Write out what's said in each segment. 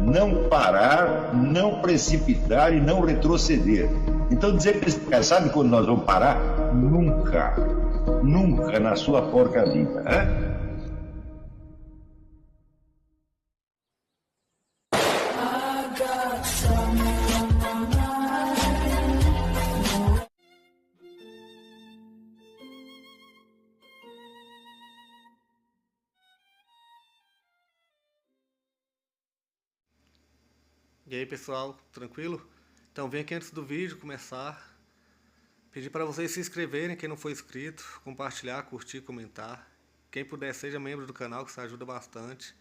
não parar, não precipitar e não retroceder. Então dizer para esse cara, sabe quando nós vamos parar? Nunca. Nunca na sua porca vida. Né? E aí pessoal, tranquilo? Então vem aqui antes do vídeo começar, pedir para vocês se inscreverem, quem não for inscrito, compartilhar, curtir, comentar. Quem puder seja membro do canal, que isso ajuda bastante.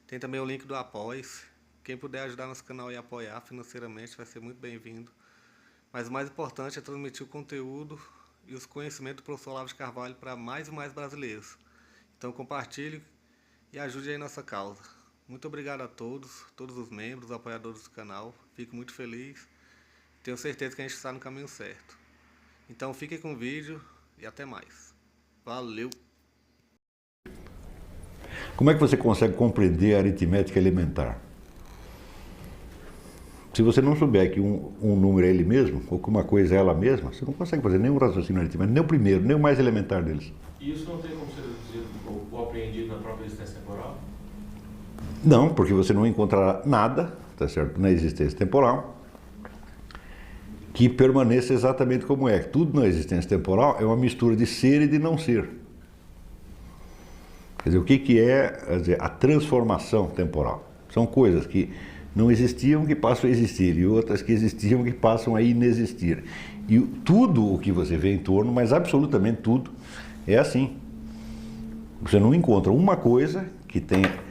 Tem também o link do Apoia-se. Quem puder ajudar nosso canal e apoiar financeiramente vai ser muito bem-vindo. Mas o mais importante é transmitir o conteúdo e os conhecimentos do professor Olavo de Carvalho para mais e mais brasileiros. Então compartilhe e ajude aí nossa causa. Muito obrigado a todos os membros, apoiadores do canal. Fico muito feliz. Tenho certeza que a gente está no caminho certo. Então fiquem com o vídeo e até mais. Valeu! Como é que você consegue compreender a aritmética elementar? Se você não souber que um número é ele mesmo, ou que uma coisa é ela mesma, você não consegue fazer nenhum raciocínio aritmético, nem o primeiro, nem o mais elementar deles. E isso não tem como ser deduzido ou apreendido na própria existência temporal? Não, porque você não encontrará nada, tá certo, na existência temporal que permaneça exatamente como é. Tudo na existência temporal é uma mistura de ser e de não ser. Quer dizer, o que é, quer dizer, a transformação temporal? São coisas que não existiam que passam a existir e outras que existiam que passam a inexistir. E tudo o que você vê em torno, mas absolutamente tudo, é assim. Você não encontra uma coisa que tenha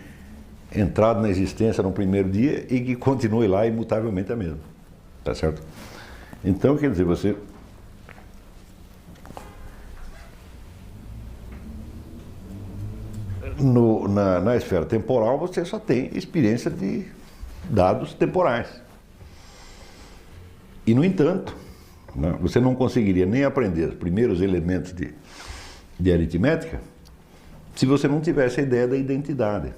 entrado na existência no primeiro dia e que continue lá imutavelmente a mesma. Tá certo? Então, quer dizer, você... Na esfera temporal, você só tem experiência de dados temporais. E, no entanto, né, você não conseguiria nem aprender os primeiros elementos de aritmética se você não tivesse a ideia da identidade.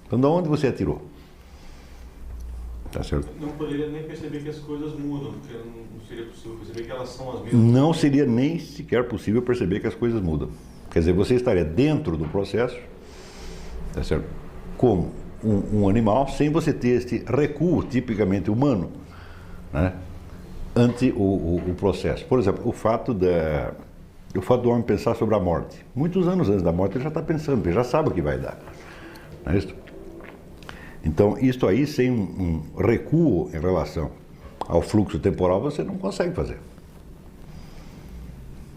Então, de onde você atirou? Tá certo? Não poderia nem perceber que as coisas mudam, porque não seria possível perceber que elas são as mesmas. Não seria nem sequer possível perceber que as coisas mudam. Quer dizer, você estaria dentro do processo, tá certo? Como um animal, sem você ter este recuo tipicamente humano, né, ante o processo. Por exemplo, o fato do homem pensar sobre a morte. Muitos anos antes da morte ele já está pensando, ele já sabe o que vai dar. Não é isso? Então, isto aí, sem um recuo em relação ao fluxo temporal, você não consegue fazer.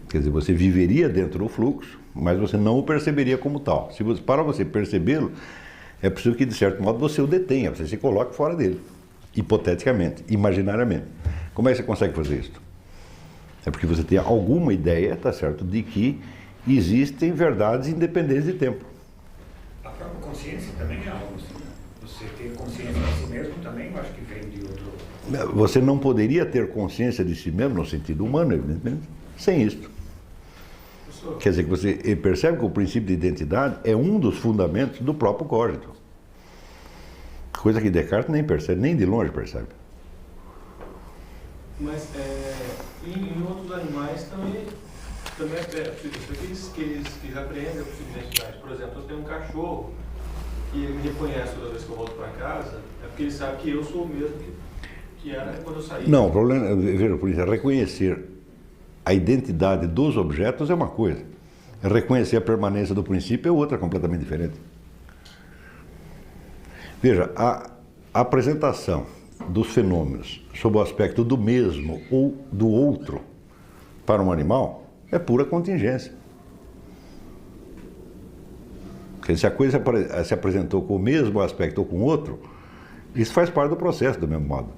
Quer dizer, você viveria dentro do fluxo, mas você não o perceberia como tal. Para você percebê-lo, é preciso que, de certo modo, você o detenha, você se coloque fora dele, hipoteticamente, imaginariamente. Como é que você consegue fazer isso? É porque você tem alguma ideia, tá certo, de que existem verdades independentes de tempo. A própria consciência também é algo assim. Você ter consciência de si mesmo também, eu acho que vem de outro... Você não poderia ter consciência de si mesmo, no sentido humano, evidentemente, sem isso. Quer dizer que você percebe que o princípio de identidade é um dos fundamentos do próprio código. Coisa que Descartes nem percebe, nem de longe percebe. Mas em outros animais também é possível. Que eles apreendem a possível identidade. Por exemplo, eu tenho um cachorro e ele me reconhece toda vez que eu volto para casa, é porque ele sabe que eu sou o mesmo que era quando eu saí. Não, o problema, veja, por isso, é reconhecer a identidade dos objetos é uma coisa. Reconhecer a permanência do princípio é outra, completamente diferente. Veja, a apresentação dos fenômenos sob o aspecto do mesmo ou do outro para um animal é pura contingência. Porque se a coisa se apresentou com o mesmo aspecto ou com outro, isso faz parte do processo do mesmo modo.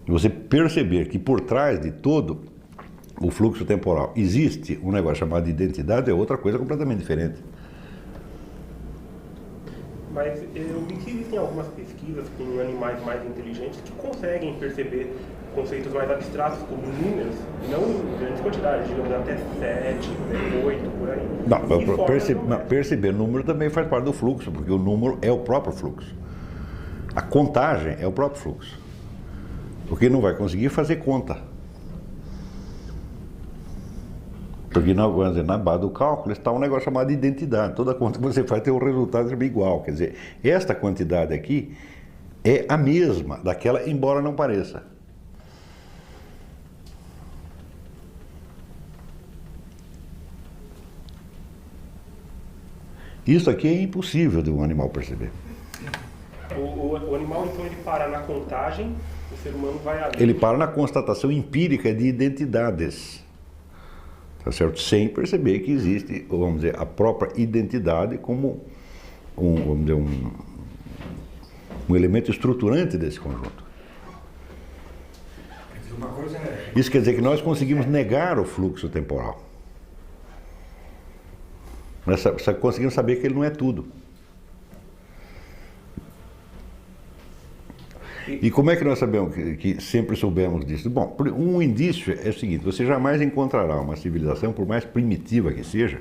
Você perceber que por trás de todo o fluxo temporal existe um negócio chamado de identidade é outra coisa completamente diferente. Mas eu vi que existem algumas pesquisas com animais mais inteligentes que conseguem perceber conceitos mais abstratos como números, não em grandes quantidades, digamos até 7, 8, por aí. Não, perceber número também faz parte do fluxo, porque o número é o próprio fluxo. A contagem é o próprio fluxo. Porque não vai conseguir fazer conta. Porque na base do cálculo está um negócio chamado de identidade. Toda conta que você faz tem um resultado igual. Quer dizer, esta quantidade aqui é a mesma daquela, embora não pareça. Isso aqui é impossível de um animal perceber. O animal, então, ele para na contagem, o ser humano vai além. Ele para na constatação empírica de identidades. Tá certo? Sem perceber que existe, vamos dizer, a própria identidade como um elemento estruturante desse conjunto. Uma coisa é... Isso quer dizer que nós conseguimos negar o fluxo temporal. Nós conseguimos saber que ele não é tudo. E como é que nós sabemos que sempre soubemos disso? Bom, um indício é o seguinte: você jamais encontrará uma civilização, por mais primitiva que seja,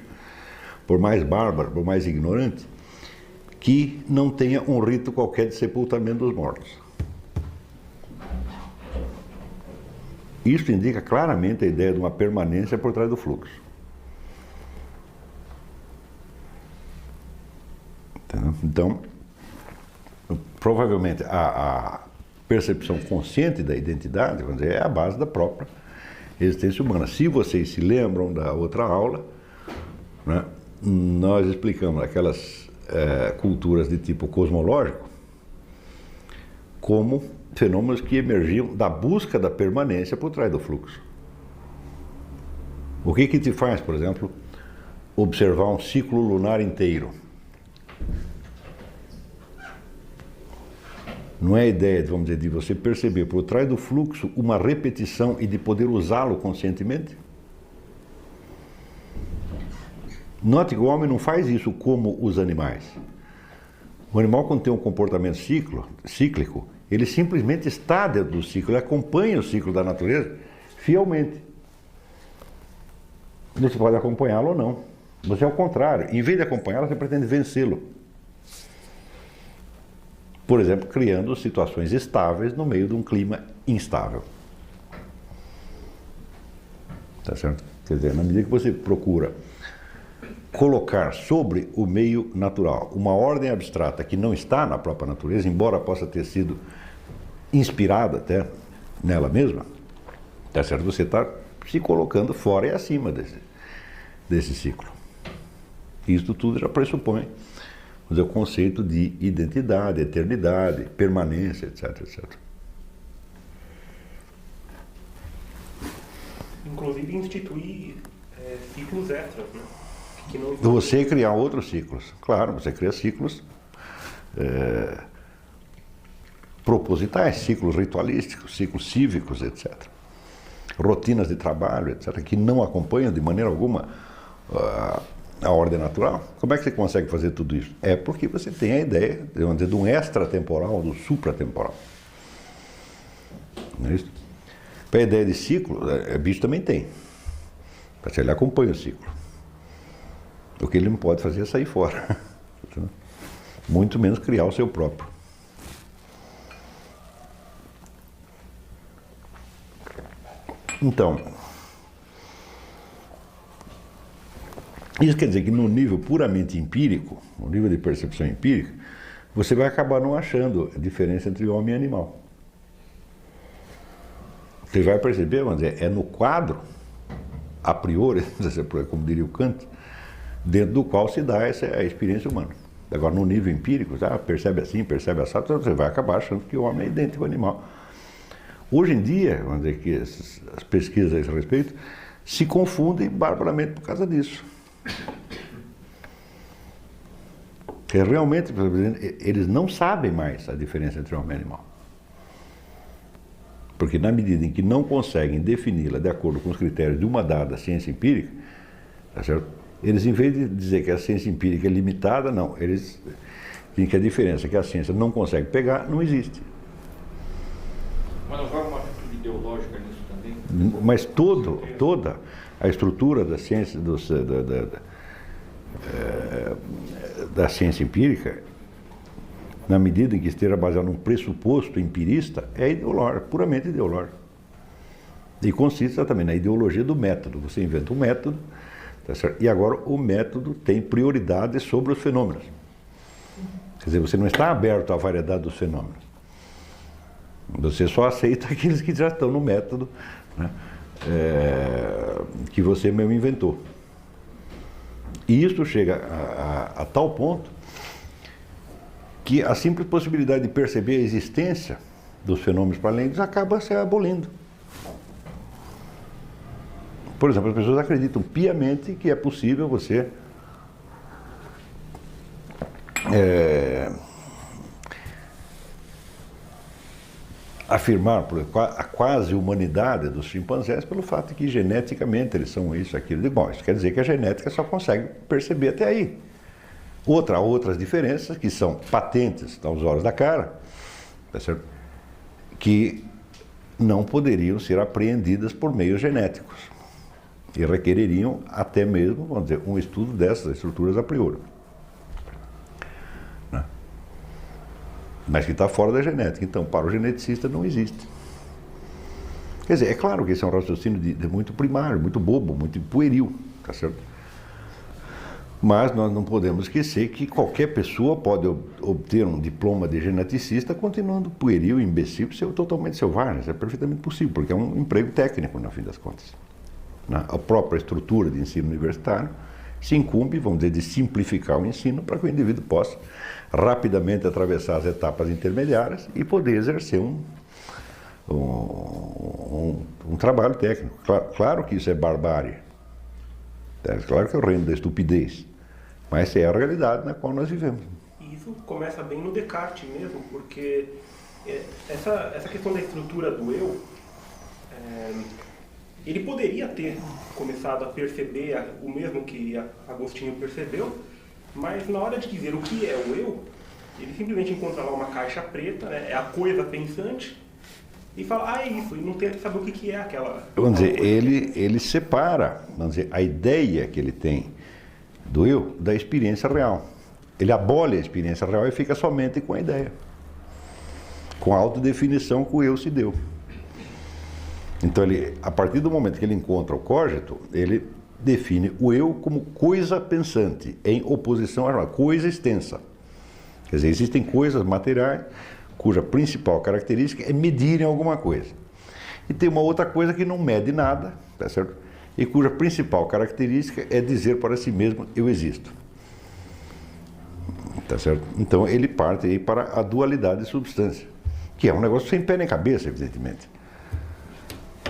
por mais bárbara, por mais ignorante, que não tenha um rito qualquer de sepultamento dos mortos. Isso indica claramente a ideia de uma permanência por trás do fluxo. Entendeu? Então, provavelmente a percepção consciente da identidade, vamos dizer, é a base da própria existência humana. Se vocês se lembram da outra aula, né, nós explicamos aquelas culturas de tipo cosmológico como fenômenos que emergiam da busca da permanência por trás do fluxo. O que te faz, por exemplo, observar um ciclo lunar inteiro? Não é a ideia, vamos dizer, de você perceber por trás do fluxo uma repetição e de poder usá-lo conscientemente? Note que o homem não faz isso como os animais. O animal, quando tem um comportamento cíclico, ele simplesmente está dentro do ciclo, ele acompanha o ciclo da natureza fielmente. Você pode acompanhá-lo ou não. Você é o contrário. Em vez de acompanhá-lo, você pretende vencê-lo. Por exemplo, criando situações estáveis no meio de um clima instável. Tá certo? Quer dizer, na medida que você procura colocar sobre o meio natural uma ordem abstrata que não está na própria natureza, embora possa ter sido inspirada até nela mesma, tá certo? Você está se colocando fora e acima desse ciclo. Isso tudo já pressupõe o conceito de identidade, eternidade, permanência, etc, etc. Inclusive instituir ciclos extras, né? Que não... Você criar outros ciclos. Claro, você cria ciclos propositais, ciclos ritualísticos, ciclos cívicos, etc. Rotinas de trabalho, etc., que não acompanham de maneira alguma a ordem natural. Como é que você consegue fazer tudo isso? É porque você tem a ideia de um extratemporal, do supratemporal. Não é isso? A ideia de ciclo, bicho também tem. Ele acompanha o ciclo. O que ele não pode fazer é sair fora. Muito menos criar o seu próprio. Então, isso quer dizer que no nível puramente empírico, no nível de percepção empírica, você vai acabar não achando a diferença entre homem e animal. Você vai perceber, vamos dizer, é no quadro, a priori, como diria o Kant, dentro do qual se dá a experiência humana. Agora, no nível empírico, percebe assim, percebe assado, você vai acabar achando que o homem é idêntico ao animal. Hoje em dia, vamos dizer que as pesquisas a esse respeito se confundem barbaramente por causa disso. Porque realmente, eles não sabem mais a diferença entre homem e animal. Porque na medida em que não conseguem defini-la de acordo com os critérios de uma dada ciência empírica, tá certo? Eles, em vez de dizer que a ciência empírica é limitada, não, eles dizem que a diferença que a ciência não consegue pegar não existe. Mas não vai uma atitude ideológica nisso também? Mas toda a estrutura da ciência, da ciência empírica na medida em que esteja baseado num pressuposto empirista, é ideológico, puramente ideológico. E consiste também na ideologia do método. Você inventa um método, tá certo? E agora o método tem prioridade sobre os fenômenos. Quer dizer, você não está aberto à variedade dos fenômenos. Você só aceita aqueles que já estão no método, né? Que você mesmo inventou. E isso chega a tal ponto que a simples possibilidade de perceber a existência dos fenômenos paralelos acaba se abolindo. Por exemplo, as pessoas acreditam piamente que é possível você afirmar a quase humanidade dos chimpanzés pelo fato de que geneticamente eles são isso, aquilo. Bom, isso quer dizer que a genética só consegue perceber até aí. Outras diferenças que são patentes aos olhos da cara, tá certo? Que não poderiam ser apreendidas por meios genéticos e requereriam até mesmo, vamos dizer, um estudo dessas estruturas a priori. Mas que está fora da genética. Então, para o geneticista não existe. Quer dizer, é claro que esse é um raciocínio de muito primário, muito bobo, muito pueril, tá certo? Mas nós não podemos esquecer que qualquer pessoa pode obter um diploma de geneticista continuando pueril, imbecil, totalmente selvagem. Isso é perfeitamente possível, porque é um emprego técnico, no fim das contas. A própria estrutura de ensino universitário se incumbe, vamos dizer, de simplificar o ensino para que o indivíduo possa rapidamente atravessar as etapas intermediárias e poder exercer um trabalho técnico. Claro que isso é barbárie. Claro que é o reino da estupidez. Mas essa é a realidade na qual nós vivemos. E isso começa bem no Descartes mesmo, porque essa questão da estrutura do eu, ele poderia ter começado a perceber o mesmo que Agostinho percebeu, mas na hora de dizer o que é o eu, ele simplesmente encontra lá uma caixa preta, né, é a coisa pensante, e fala, é isso, e não tenta saber o que é aquela... Vamos dizer, ele separa, vamos dizer, a ideia que ele tem do eu da experiência real. Ele abole a experiência real e fica somente com a ideia, com a autodefinição que o eu se deu. Então, a partir do momento que ele encontra o cogito, ele define o eu como coisa pensante, em oposição à coisa extensa. Quer dizer, existem coisas materiais cuja principal característica é medirem alguma coisa. E tem uma outra coisa que não mede nada, tá certo? E cuja principal característica é dizer para si mesmo, eu existo. Tá certo? Então, ele parte aí para a dualidade de substância, que é um negócio sem pé nem cabeça, evidentemente.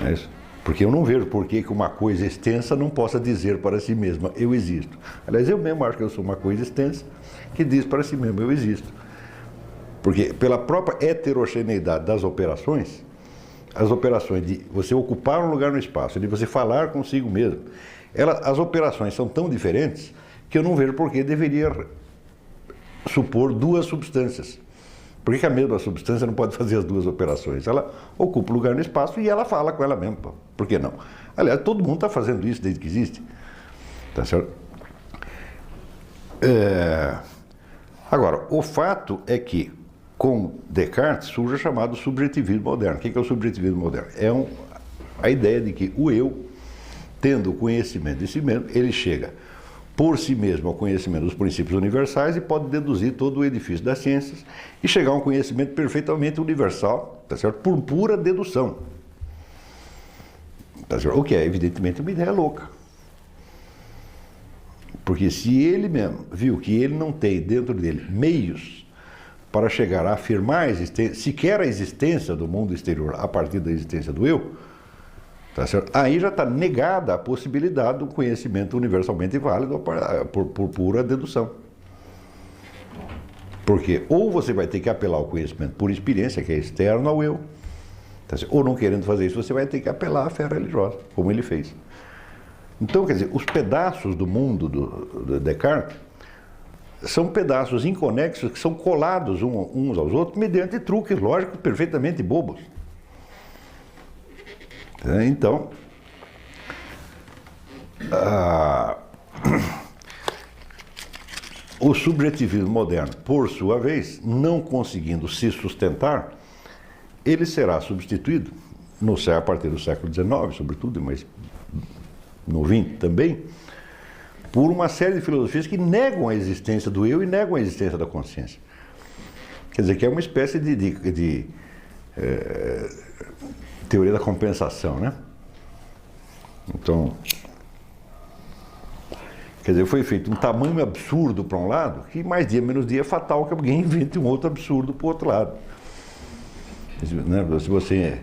É isso? Porque eu não vejo por que uma coisa extensa não possa dizer para si mesma, eu existo. Aliás, eu mesmo acho que eu sou uma coisa extensa que diz para si mesmo, eu existo. Porque pela própria heterogeneidade das operações, as operações de você ocupar um lugar no espaço, de você falar consigo mesmo, as operações são tão diferentes que eu não vejo por que deveria supor duas substâncias. Por que a mesma substância não pode fazer as duas operações? Ela ocupa o lugar no espaço e ela fala com ela mesma. Por que não? Aliás, todo mundo está fazendo isso desde que existe. Tá certo? Agora, o fato é que, com Descartes, surge o chamado subjetivismo moderno. O que é o subjetivismo moderno? É a ideia de que o eu, tendo o conhecimento de si mesmo, ele chega por si mesmo ao conhecimento dos princípios universais e pode deduzir todo o edifício das ciências e chegar a um conhecimento perfeitamente universal, tá certo? Por pura dedução. Tá certo? O que é, evidentemente, uma ideia louca. Porque se ele mesmo viu que ele não tem dentro dele meios para chegar a afirmar sequer a existência do mundo exterior a partir da existência do eu, tá certo? Aí já está negada a possibilidade do conhecimento universalmente válido por pura dedução. Porque ou você vai ter que apelar ao conhecimento por experiência, que é externo ao eu, tá certo? Ou não querendo fazer isso, você vai ter que apelar à fé religiosa, como ele fez. Então, quer dizer, os pedaços do mundo do Descartes são pedaços inconexos que são colados uns aos outros mediante truques lógicos perfeitamente bobos. Então, o subjetivismo moderno, por sua vez, não conseguindo se sustentar, ele será substituído, a partir do século XIX, sobretudo, mas no XX também, por uma série de filosofias que negam a existência do eu e negam a existência da consciência. Quer dizer, que é uma espécie de teoria da compensação, né? Então, quer dizer, foi feito um tamanho absurdo para um lado, que mais dia menos dia é fatal que alguém invente um outro absurdo para o outro lado. Se você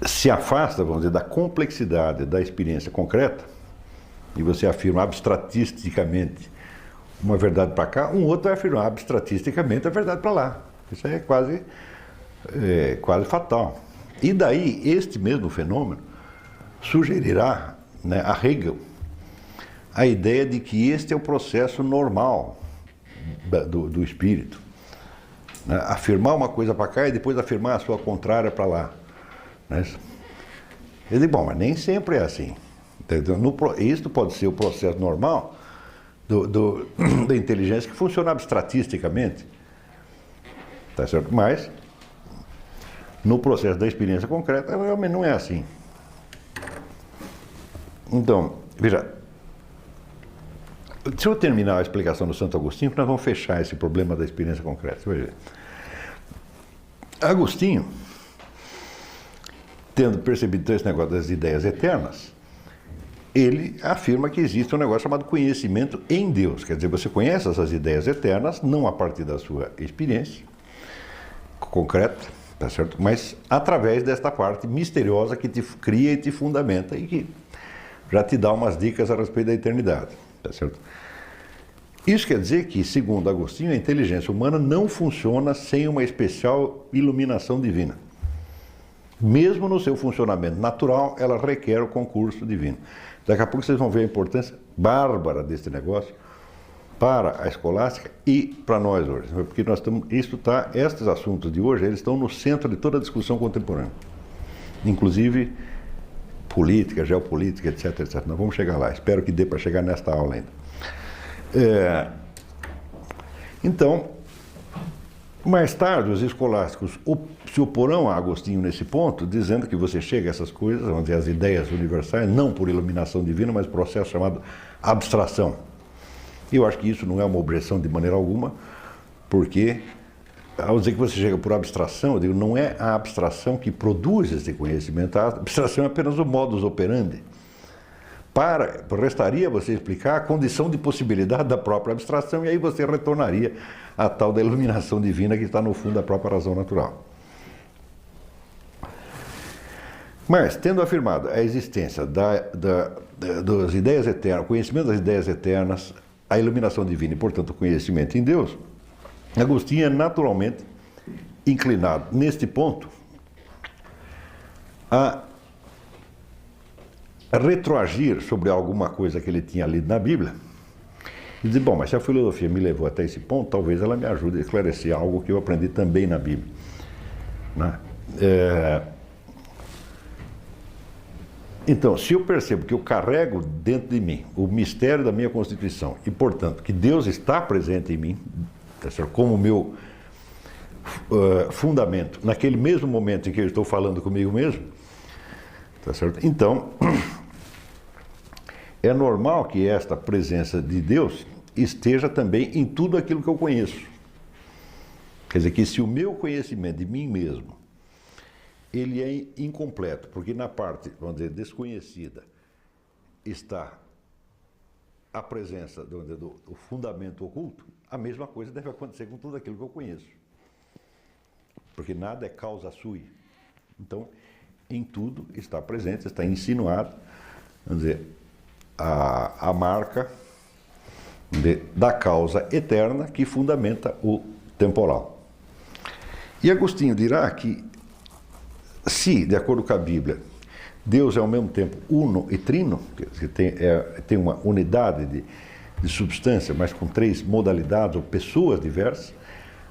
se afasta, vamos dizer, da complexidade da experiência concreta, e você afirma abstratisticamente uma verdade para cá, um outro vai afirmar abstratisticamente a verdade para lá. Isso é quase fatal. E daí, este mesmo fenômeno sugerirá, né, a Hegel a ideia de que este é o processo normal do espírito. Né? Afirmar uma coisa para cá e depois afirmar a sua contrária para lá. Né? Eu digo, bom, mas nem sempre é assim. Isto pode ser o processo normal da inteligência que funciona abstratisticamente. Tá certo? Mas, no processo da experiência concreta, realmente não é assim. Então, veja, se eu terminar a explicação do Santo Agostinho, nós vamos fechar esse problema da experiência concreta. Veja. Agostinho, tendo percebido esse negócio das ideias eternas, ele afirma que existe um negócio chamado conhecimento em Deus. Quer dizer, você conhece essas ideias eternas, não a partir da sua experiência concreta, tá certo? Mas através desta parte misteriosa que te cria e te fundamenta e que já te dá umas dicas a respeito da eternidade, tá certo? Isso quer dizer que, segundo Agostinho, a inteligência humana não funciona sem uma especial iluminação divina. Mesmo no seu funcionamento natural, ela requer o concurso divino. Daqui a pouco vocês vão ver a importância bárbara desse negócio para a escolástica e para nós hoje. Porque nós estamos, estes assuntos de hoje, eles estão no centro de toda a discussão contemporânea. Inclusive política, geopolítica, etc, etc. Nós vamos chegar lá. Espero que dê para chegar nesta aula ainda. Então, mais tarde, os escolásticos se oporão a Agostinho nesse ponto, dizendo que você chega a essas coisas, vamos dizer, as ideias universais, não por iluminação divina, mas processo chamado abstração. E eu acho que isso não é uma objeção de maneira alguma, porque, ao dizer que você chega por abstração, eu digo, não é a abstração que produz esse conhecimento, a abstração é apenas o modus operandi. Restaria você explicar a condição de possibilidade da própria abstração, e aí você retornaria à tal da iluminação divina que está no fundo da própria razão natural. Mas, tendo afirmado a existência das ideias eternas, o conhecimento das ideias eternas, a iluminação divina e, portanto, o conhecimento em Deus, Agostinho é naturalmente inclinado, neste ponto, a retroagir sobre alguma coisa que ele tinha lido na Bíblia e dizer, bom, mas se a filosofia me levou até esse ponto, talvez ela me ajude a esclarecer algo que eu aprendi também na Bíblia. Né? Então, se eu percebo que eu carrego dentro de mim o mistério da minha Constituição e, portanto, que Deus está presente em mim, tá certo? Como meu fundamento, naquele mesmo momento em que eu estou falando comigo mesmo, tá certo? Então, é normal que esta presença de Deus esteja também em tudo aquilo que eu conheço. Quer dizer, que se o meu conhecimento de mim mesmo, ele é incompleto, porque na parte, vamos dizer, desconhecida, está a presença do fundamento oculto, a mesma coisa deve acontecer com tudo aquilo que eu conheço. Porque nada é causa sui. Então, em tudo está presente, está insinuado, vamos dizer, a marca da causa eterna que fundamenta o temporal. E Agostinho dirá que, se, de acordo com a Bíblia, Deus é ao mesmo tempo uno e trino, que tem uma unidade de substância, mas com 3 modalidades ou pessoas diversas,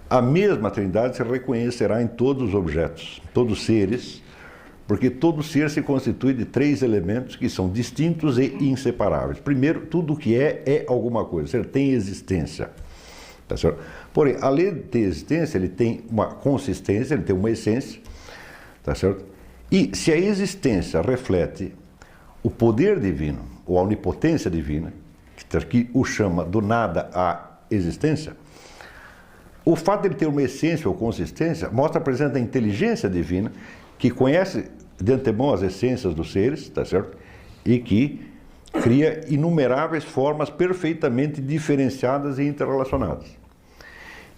a mesma Trindade se reconhecerá em todos os objetos, todos os seres, Porque todo ser se constitui de 3 elementos que são distintos e inseparáveis. Primeiro, tudo que é alguma coisa, ou seja, tem existência. Tá certo? Porém, além de ter existência, ele tem uma consistência, ele tem uma essência. Tá certo? E se a existência reflete o poder divino, ou a onipotência divina, que o chama do nada à existência, o fato de ele ter uma essência ou consistência mostra a presença da inteligência divina, que conhece de antemão as essências dos seres, tá certo? E que cria inumeráveis formas perfeitamente diferenciadas e interrelacionadas.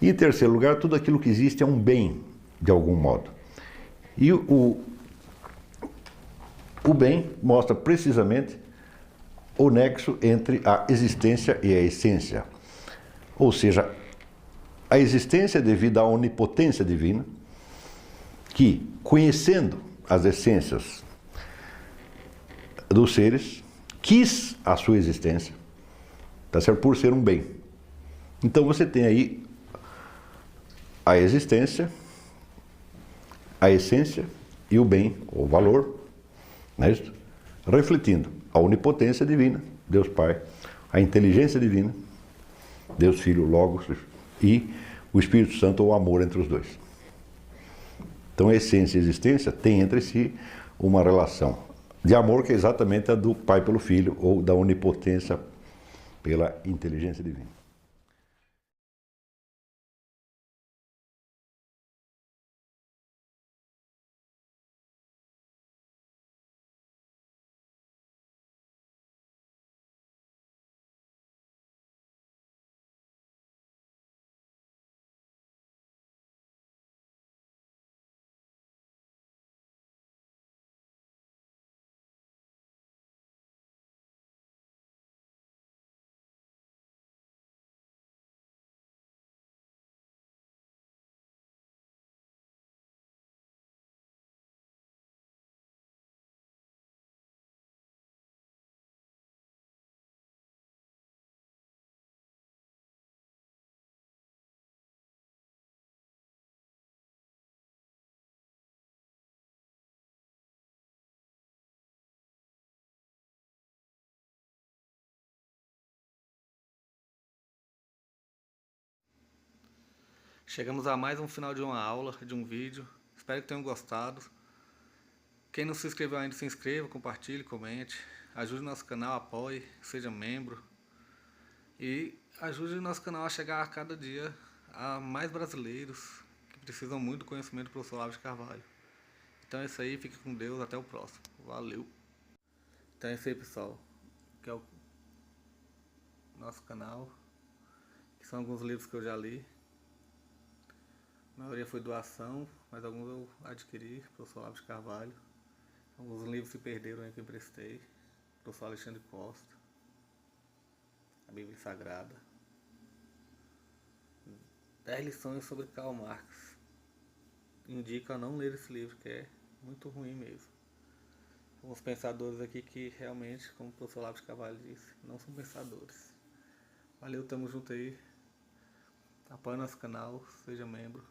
E, em terceiro lugar, tudo aquilo que existe é um bem, de algum modo. E o bem mostra precisamente o nexo entre a existência e a essência. Ou seja, a existência é devida à onipotência divina, que, conhecendo as essências dos seres, quis a sua existência, tá certo? Por ser um bem. Então você tem aí a existência, a essência e o bem, o valor, né? Refletindo a onipotência divina, Deus Pai, a inteligência divina, Deus Filho, Logos, e o Espírito Santo, ou o amor entre os dois. Então a essência e a existência têm entre si uma relação de amor que é exatamente a do Pai pelo Filho, ou da onipotência pela inteligência divina. Chegamos a mais um final de uma aula, de um vídeo. Espero que tenham gostado. Quem não se inscreveu ainda, se inscreva, compartilhe, comente. Ajude nosso canal, apoie, seja membro. E ajude o nosso canal a chegar a cada dia a mais brasileiros que precisam muito do conhecimento do professor Olavo de Carvalho. Então é isso aí, fique com Deus, até o próximo. Valeu! Então é isso aí, pessoal. Que é o nosso canal. Que são alguns livros que eu já li. A maioria foi doação, mas alguns eu adquiri, professor Olavo de Carvalho. Alguns livros se perderam aí que eu emprestei. Professor Alexandre Costa. A Bíblia Sagrada. 10 lições sobre Karl Marx. Indico a não ler esse livro, que é muito ruim mesmo. Alguns pensadores aqui que realmente, como o professor Olavo de Carvalho disse, não são pensadores. Valeu, tamo junto aí. Apoie nosso canal, seja membro.